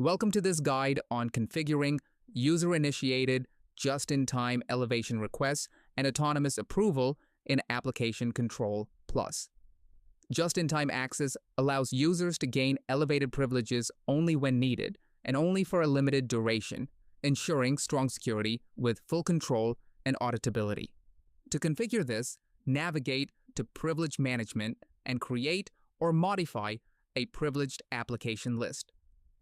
Welcome to this guide on configuring user-initiated, just-in-time elevation requests and autonomous approval in Application Control Plus. Just-in-time access allows users to gain elevated privileges only when needed and only for a limited duration, ensuring strong security with full control and auditability. To configure this, navigate to Privilege Management and create or modify a privileged application list.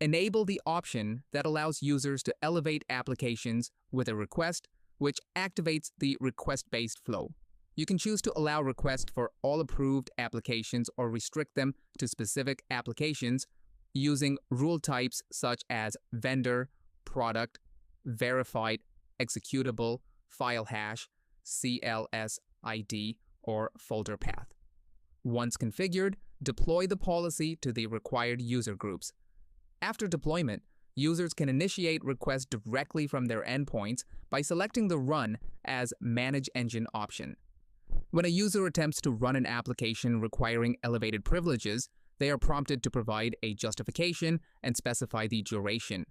Enable the option that allows users to elevate applications with a request, which activates the request-based flow. You can choose to allow requests for all approved applications or restrict them to specific applications using rule types such as vendor, product, verified, executable, file hash, CLS ID, or folder path. Once configured, deploy the policy to the required user groups. After deployment, users can initiate requests directly from their endpoints by selecting the Run as ManageEngine option. When a user attempts to run an application requiring elevated privileges, they are prompted to provide a justification and specify the duration.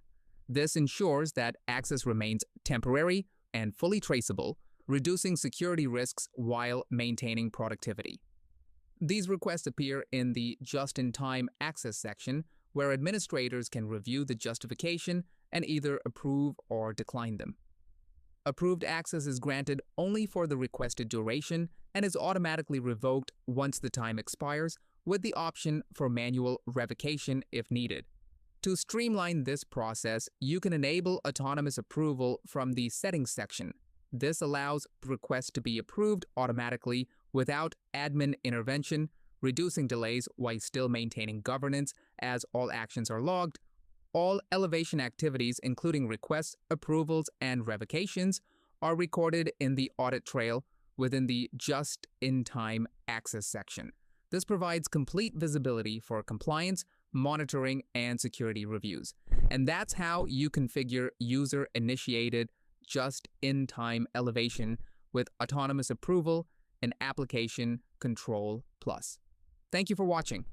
This ensures that access remains temporary and fully traceable, reducing security risks while maintaining productivity. These requests appear in the Just-in-Time Access section, where administrators can review the justification and either approve or decline them. Approved access is granted only for the requested duration and is automatically revoked once the time expires, with the option for manual revocation if needed. To streamline this process, you can enable autonomous approval from the Settings section. This allows requests to be approved automatically without admin intervention, reducing delays while still maintaining governance as all actions are logged. All elevation activities, including requests, approvals, and revocations, are recorded in the audit trail within the Just-in-Time Access section. This provides complete visibility for compliance, monitoring, and security reviews. And that's how you configure user-initiated, just-in-time elevation with autonomous approval in Application Control Plus. Thank you for watching.